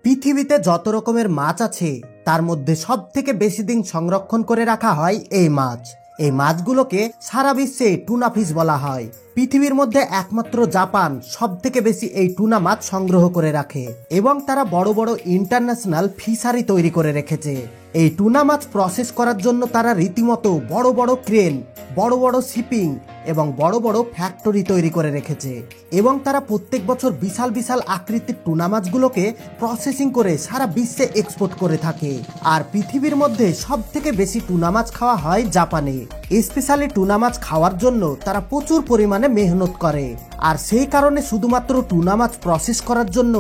পৃথিবীতে যত রকমের মাছ আছে তার মধ্যে সবথেকে বেশি দিন সংরক্ষণ করে রাখা হয় এই মাছ। এই মাছগুলোকে সারা বিশ্বে টুনা ফিশ বলা হয়। পৃথিবীর মধ্যে একমাত্র জাপান সবথেকে বেশি এই টুনা মাছ সংগ্রহ করে রাখে এবং তারা বড় বড় ইন্টারন্যাশনাল ফিশারি তৈরি করে রেখেছে। এই টুনা মাছ প্রসেস করার জন্য তারা রীতিমতো বড় বড় ক্রেন, বড় বড় শিপিং এবং বড় বড় ফ্যাক্টরি তৈরি করে রেখেছে এবং তারা প্রত্যেক বছর বিশাল বিশাল আকৃতির টুনা মাছগুলোকে প্রসেসিং করে সারা বিশ্বে এক্সপোর্ট করে থাকে। আর পৃথিবীর মধ্যে সব থেকে বেশি টুনা মাছ খাওয়া হয় জাপানে। স্পেশালি টুনা মাছ খাওয়ার জন্য তারা প্রচুর পরিমাণে মেহনত করে, আর সেই কারণে শুধুমাত্র টুনা মাছ প্রসেস করার জন্য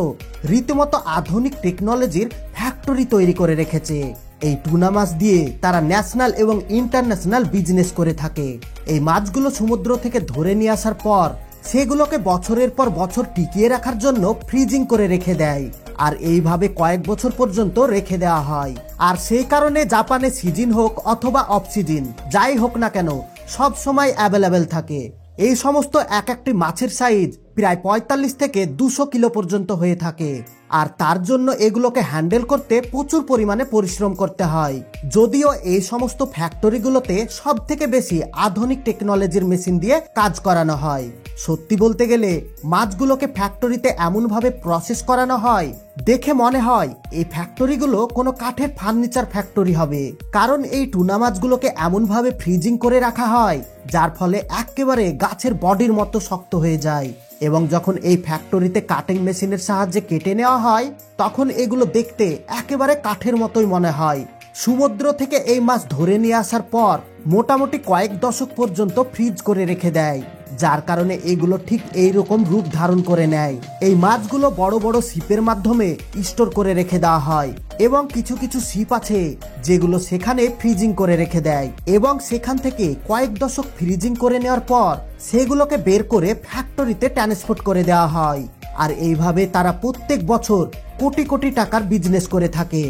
রীতিমতো আধুনিক টেকনোলজির ফ্যাক্টরি তৈরি করে রেখেছে। এই টুনা মাছ দিয়ে তারা ন্যাশনাল এবং ইন্টারন্যাশনাল বিজনেস করে থাকে। এই মাছগুলো সমুদ্র থেকে ধরে নিয়ে আসার পর সেগুলোকে বছরের পর বছর টিকিয়ে রাখার জন্য ফ্রিজিং করে রেখে দেয়, আর এইভাবে কয়েক বছর পর্যন্ত রেখে দেওয়া হয়। আর সেই কারণে জাপানে সিজন হোক অথবা অফ সিজন যাই হোক না কেন সব সময় অ্যাভেলেবেল থাকে। এই সমস্ত এক একটি মাছের সাইজ প্রায় 45 থেকে 200 কিলো পর্যন্ত হয়ে থাকে, আর তার জন্য এগুলোকে হ্যান্ডেল করতে প্রচুর পরিমাণে পরিশ্রম করতে হয়। যদিও এই সমস্ত ফ্যাক্টরিগুলোতে সব থেকে বেশি আধুনিক টেকনোলজির মেশিন দিয়ে কাজ করানো হয়। সত্যি বলতে গেলে মাছগুলোকে ফ্যাক্টরিতে এমনভাবে প্রসেস করানো হয় দেখে মনে হয় এই ফ্যাক্টরিগুলো কোনো কাঠের ফার্নিচার ফ্যাক্টরি হবে, কারণ এই টুনা মাছগুলোকে এমনভাবে ফ্রিজিং করে রাখা হয় যার ফলে একেবারে গাছের বডির মতো শক্ত হয়ে যায়। এবং যখন এই ফ্যাক্টরিতে কাটিং মেশিনের সাহায্যে কেটে নেওয়া হয় তখন এগুলো দেখতে একেবারে কাঠের মতোই মনে হয়। সমুদ্র থেকে এই মাছ ধরে নিয়ে আসার পর মোটামুটি কয়েক দশক পর্যন্ত ফ্রিজ করে রেখে দেয়, যার কারণে এগুলো ঠিক এইরকম রূপ ধারণ করে নেয়। এই মাছগুলো বড় বড় শিপের মাধ্যমে স্টোর করে রেখে দেওয়া হয় এবং কিছু কিছু শিপ আছে যেগুলো সেখানে ফ্রিজিং করে রেখে দেয় এবং সেখান থেকে কয়েক দশক ফ্রিজিং করে নেওয়ার পর সেগুলোকে বের করে ফ্যাক্টরিতে ট্রান্সপোর্ট করে দেওয়া হয়। আর এইভাবে তারা প্রত্যেক বছর কোটি কোটি টাকার বিজনেস করে থাকে।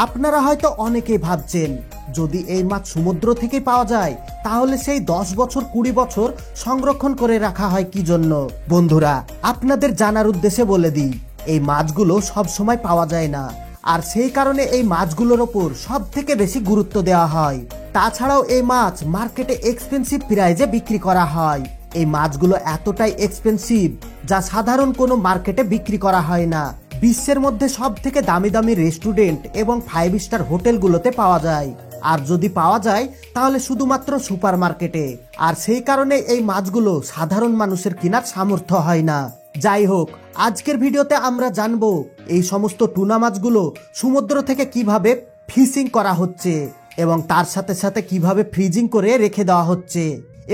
আপনারা হয়তো অনেকেই ভাবছেন যদি এই মাছ সমুদ্র থেকে পাওয়া যায় তাহলে সেই 10 বছর 20 বছর সংরক্ষণ করে রাখা হয় কি জন্য? বন্ধুরা, আপনাদের জানার উদ্দেশ্যে বলে দিই, এই মাছগুলো সব সময় পাওয়া যায় না, আর সেই কারণে এই মাছগুলোর ওপর সব থেকে বেশি গুরুত্ব দেওয়া হয়। তাছাড়াও এই মাছ মার্কেটে এক্সপেন্সিভ প্রাইজে বিক্রি করা হয়। এই মাছগুলো এতটাই এক্সপেন্সিভ যা সাধারণ কোনো মার্কেটে বিক্রি করা হয় না। বিশ্বের মধ্যে সব থেকে দামি দামি রেস্টুরেন্ট এবং 5 স্টার হোটেলগুলোতে পাওয়া যায়, আর যদি পাওয়া যায় তাহলে শুধুমাত্র সুপার মার্কেটে। আর সেই কারণে এই মাছগুলো সাধারণ মানুষের কেনার সামর্থ্য হয় না। যাই হোক, আজকের ভিডিওতে আমরা জানবো এই সমস্ত টুনা মাছগুলো সমুদ্র থেকে কিভাবে ফিশিং করা হচ্ছে এবং তার সাথে সাথে কিভাবে ফ্রিজিং করে রেখে দেওয়া হচ্ছে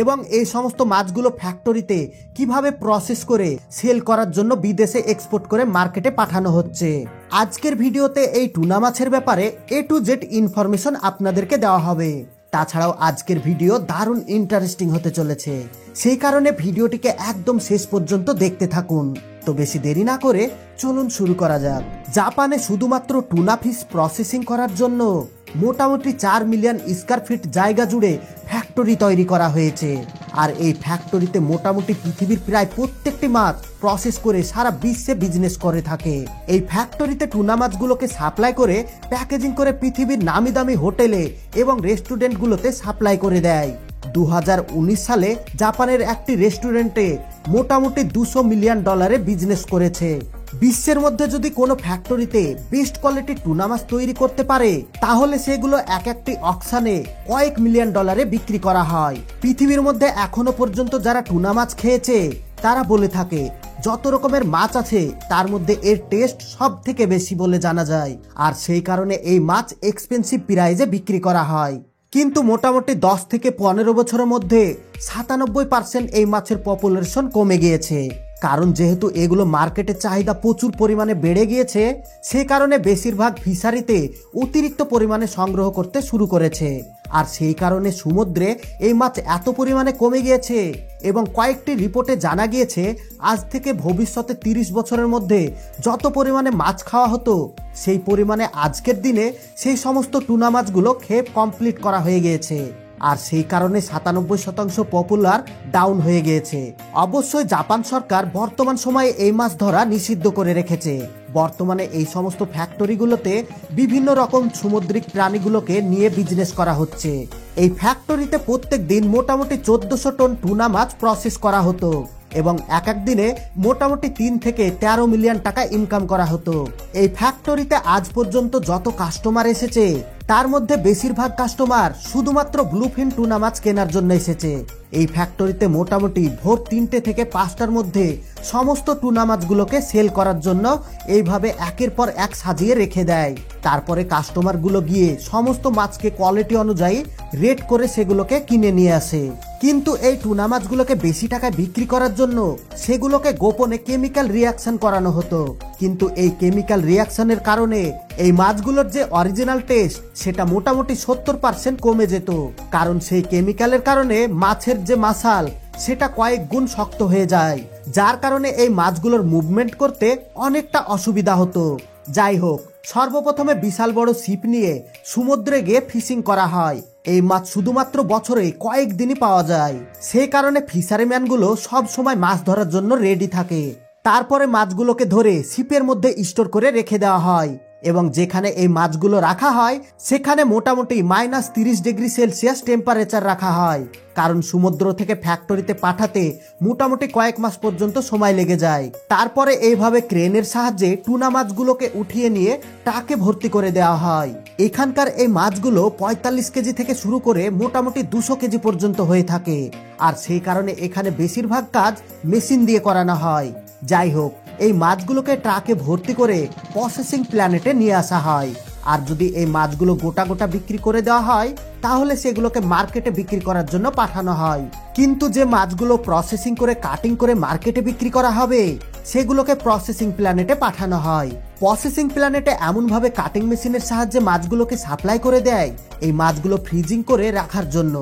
এবং এই সমস্ত মাছগুলো ফ্যাক্টরিতে কিভাবে প্রসেস করে সেল করার জন্য বিদেশে এক্সপোর্ট করে মার্কেটে পাঠানো হচ্ছে। আজকের ভিডিওতে এই টুনা মাছের ব্যাপারে A to Z ইনফরমেশন আপনাদেরকে দেওয়া হবে। তাছাড়াও আজকের ভিডিও দারুণ ইন্টারেস্টিং হতে চলেছে, সেই কারণে ভিডিওটিকে একদম শেষ পর্যন্ত দেখতে থাকুন। তো বেশি দেরি না করে চলুন শুরু করা যাক। জাপানে শুধুমাত্র টুনা ফিশ প্রসেসিং করার জন্য মোটামুটি 4 মিলিয়ন স্কয়ার ফিট জায়গা জুড়ে ফ্যাক্টরি তৈরি করা হয়েছে, আর এই ফ্যাক্টরিতে মোটামুটি পৃথিবীর প্রায় প্রত্যেকটি মাছ প্রসেস করে সারা বিশ্বে বিজনেস করে থাকে। এই ফ্যাক্টরিতে টুনা মাছগুলোকে সাপ্লাই করে প্যাকেজিং করে পৃথিবীর নামি দামি হোটেলে এবং রেস্টুরেন্টগুলোতে সাপ্লাই করে দেয়। 2019 সালে জাপানের একটি রেস্টুরেন্টে মোটামুটি $200 মিলিয়ন বিজনেস করেছে। বিশ্বের মধ্যে যদি কোনো ফ্যাক্টরিতে বেস্ট কোয়ালিটির টুনা মাছ তৈরি করতে পারে তাহলে সেগুলো এক একটি অকশনে কয়েক মিলিয়ন ডলারে বিক্রি করা হয়। পৃথিবীর মধ্যে এখনো পর্যন্ত যারা টুনা মাছ খেয়েছে তারা বলে থাকে যত রকমের মাছ আছে তার মধ্যে এর টেস্ট সব থেকে বেশি বলে জানা যায়, আর সেই কারণে এই মাছ এক্সপেন্সিভ প্রাইজে বিক্রি করা হয়। কিন্তু মোটামুটি 10 থেকে 15 বছরের মধ্যে 97% এই মাছের পপুলেশন কমে গিয়েছে, কারণ যেহেতু এগুলো মার্কেটে চাহিদা প্রচুর পরিমাণে বেড়ে গিয়েছে সে কারণে বেশিরভাগ ফিশারিতে অতিরিক্ত পরিমাণে সংগ্রহ করতে শুরু করেছে। আর সেই কারণে সমুদ্রে এই মাছ এত পরিমাণে কমে গিয়েছে এবং কয়েকটি রিপোর্টে জানা গিয়েছে আজ থেকে ভবিষ্যতে 30 বছরের মধ্যে যত পরিমাণে মাছ খাওয়া হতো সেই পরিমাণে আজকের দিনে সেই সমস্ত টুনা মাছগুলো খেয়ে কমপ্লিট করা হয়ে গিয়েছে। আর সেই কারণে 97% পপুলার ডাউন হয়ে গিয়েছে। অবশ্যই জাপান সরকার বর্তমান সময়ে এই মাছ ধরা নিষিদ্ধ করে রেখেছে। বর্তমানে এই সমস্ত ফ্যাক্টরিগুলোতে বিভিন্ন রকম সামুদ্রিক প্রাণীগুলোকে নিয়ে বিজনেস করা হচ্ছে। এই ফ্যাক্টরিতে প্রত্যেক দিন মোটামুটি 1400 টন টুনা মাছ প্রসেস করা হতো এবং এক এক দিনে মোটামুটি 3 থেকে 13 মিলিয়ন টাকা ইনকাম করা হতো। এই ফ্যাক্টরিতে আজ পর্যন্ত যত কাস্টমার এসেছে তার মধ্যে বেশিরভাগ কাস্টমার শুধুমাত্র ব্লুফিন টুনা মাছ কেনার জন্য এসেছে। এই ফ্যাক্টরিতে মোটামুটি ভোর 3টে থেকে 5টার মধ্যে সমস্ত টুনা মাছগুলোকে সেল করার জন্য এইভাবে একের পর এক সাজিয়ে রেখে দেয়। তারপরে কাস্টমারগুলো গিয়ে সমস্ত মাছকে কোয়ালিটি অনুযায়ী রেট করে সেগুলোকে কিনে নিয়ে আসে। কিন্তু এই টুনা মাছগুলোকে বেশি টাকায় বিক্রি করার জন্য সেগুলোকে গোপনে কেমিক্যাল রিয়াকশন করানো হতো। কিন্তু এই কেমিক্যাল রিয়াকশনের কারণে এই মাছগুলোর যে অরিজিনাল টেস্ট সেটা মোটামুটি 70% কমে যেত। কারণ সেই কেমিক্যালের কারণে মাছের যে মাসাল সেটা কয়েক গুণ শক্ত হয়ে যায়, যার কারণে এই মাছগুলোর মুভমেন্ট করতে অনেকটা অসুবিধা হতো। যাই হোক, সর্বপ্রথমে বিশাল বড় ছিপ নিয়ে সমুদ্রে গিয়ে ফিশিং করা হয়। এই মাছ শুধুমাত্র বছরে কয়েকদিনই পাওয়া যায়, সেই কারণে ফিশারিম্যানগুলো সব সময় মাছ ধরার জন্য রেডি থাকে। তারপরে মাছগুলোকে ধরে ছিপের মধ্যে স্টোর করে রেখে দেওয়া হয় এবং যেখানে এই মাছগুলো রাখা হয় সেখানে মোটামুটি -30°C টেম্পারেচার রাখা হয়। কারণ সমুদ্র থেকে ফ্যাক্টরিতে পাঠাতে মোটামুটি কয়েক মাস পর্যন্ত সময় লেগে যায়। তারপরে এইভাবে ক্রেনের সাহায্যে টুনা মাছগুলোকে উঠিয়ে নিয়ে ট্রাকে ভর্তি করে দেওয়া হয়। এখানকার এই মাছগুলো 45 কেজি থেকে শুরু করে মোটামুটি 200 কেজি পর্যন্ত হয়ে থাকে। আর সেই কারণে এখানে বেশিরভাগ কাজ মেশিন দিয়ে করানো হয়। যাই হোক, এই মাছগুলোকে ট্রাকে ভর্তি করে প্রসেসিং প্ল্যান্টে নিয়ে আসা হয়। আর যদি এই মাছগুলো গোটা গোটা বিক্রি করে দেওয়া হয় তাহলে সেগুলোকে মার্কেটে বিক্রি করার জন্য পাঠানো হয়। কিন্তু যে মাছগুলো প্রসেসিং করে কাটিং করে মার্কেটে বিক্রি করা হবে সেগুলোকে প্রসেসিং প্ল্যান্টে পাঠানো হয়। প্রসেসিং প্ল্যান্টে এমনভাবে কাটিং মেশিনের সাহায্যে মাছগুলোকে সাপ্লাই করে দেয় এই মাছগুলো ফ্রিজিং করে রাখার জন্য।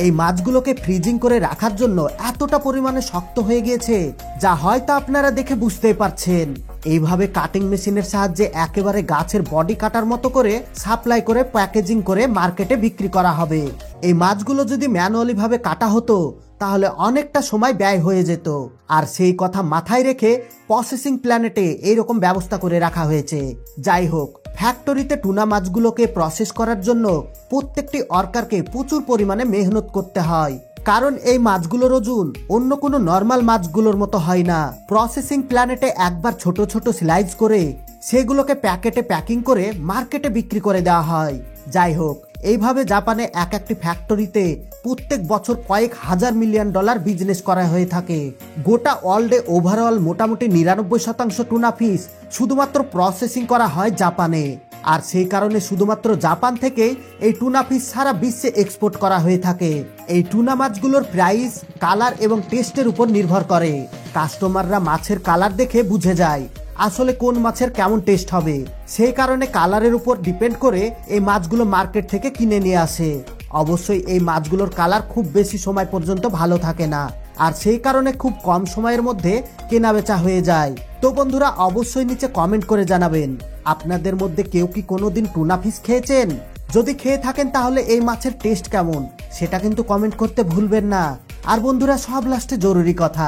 এই মাছগুলোকে ফ্রিজিং করে রাখার জন্য এতটা পরিমাণে শক্ত হয়ে গিয়েছে যা হয়তো আপনারা দেখে বুঝতেই পারছেন। এইভাবে কাটিং মেশিনের সাহায্যে একেবারে গাছের বডি কাটার মতো করে সাপ্লাই করে প্যাকেজিং করে মার্কেটে বিক্রি করা হবে। এই মাছগুলো যদি ম্যানুয়ালি ভাবে কাটা হতো তাহলে অনেকটা সময় ব্যয় হয়ে যেত। আর সেই কথা মাথায় রেখে প্রসেসিং প্ল্যান্টে এইরকম ব্যবস্থা করে রাখা হয়েছে। যাই হোক, ফ্যাক্টরিতে টুনা মাছগুলোকে প্রসেস করার জন্য প্রত্যেকটি ওয়ার্কারকে প্রচুর পরিমাণে মেহনত করতে হয়। কারণ এই মাছগুলোর ওজন অন্য কোনো নর্মাল মাছগুলোর মতো হয় না। প্রসেসিং প্ল্যান্টে একবার ছোট ছোট স্লাইস করে সেগুলোকে প্যাকেটে প্যাকিং করে মার্কেটে বিক্রি করে দেওয়া হয়। যাই হোক, এইভাবে জাপানে এক একটি ফ্যাক্টরিতে প্রত্যেক বছর কয়েক হাজার মিলিয়ন ডলার বিজনেস করা হয়ে থাকে। গোটা ওয়ার্ল্ডে ওভারঅল মোটামুটি 99% টুনা ফিশ শুধুমাত্র প্রসেসিং করা হয় জাপানে। আর সেই কারণে শুধুমাত্র জাপান থেকে এই টুনা ফিশ সারা বিশ্বে এক্সপোর্ট করা হয়ে থাকে। এই টুনা মাছগুলোর প্রাইস, কালার এবং টেস্টের উপর নির্ভর করে। কাস্টমাররা মাছের কালার দেখে বুঝে যায় আসলে কোন মাছের কেমন টেস্ট হবে। সেই কারণে কালারের উপর ডিপেন্ড করে এই মাছগুলো মার্কেট থেকে কিনে নিয়ে আসে। অবশ্যই এই মাছগুলোর কালার খুব বেশি সময় পর্যন্ত ভালো থাকে না, আর সেই কারণে খুব কম সময়ের মধ্যে কেনা বেচা হয়ে যায়। তো বন্ধুরা, অবশ্যই নিচে কমেন্ট করে জানাবেন আপনাদের মধ্যে কেউ কি কোনোদিন টুনা ফিশ খেয়েছেন। যদি খেয়ে থাকেন তাহলে এই মাছের টেস্ট কেমন সেটা কিন্তু কমেন্ট করতে ভুলবেন না। আর বন্ধুরা, সব লাস্টে জরুরি কথা,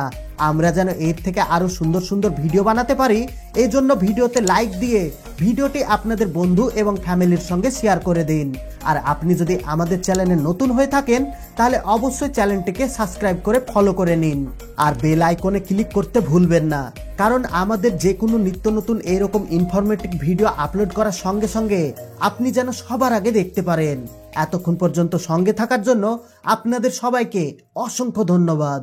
আমরা যেন এর থেকে আরো সুন্দর সুন্দর ভিডিও বানাতে পারি এই জন্য ভিডিওতে লাইক দিয়ে ভিডিওটি আপনাদের বন্ধু এবং ফ্যামিলির সঙ্গে শেয়ার করে দিন। আর আপনি যদি আমাদের চ্যানেলে নতুন হয়ে থাকেন তাহলে অবশ্যই চ্যানেলটিকে সাবস্ক্রাইব করে ফলো করে নিন আর বেল আইকনে ক্লিক করতে ভুলবেন না, কারণ আমাদের যে কোনো নিত্য নতুন এরকম ইনফরমেটিভ ভিডিও আপলোড করার সঙ্গে সঙ্গে আপনি যেন সবার আগে দেখতে পারেন। এতক্ষণ পর্যন্ত সঙ্গে থাকার জন্য আপনাদের সবাইকে অসংখ্য ধন্যবাদ।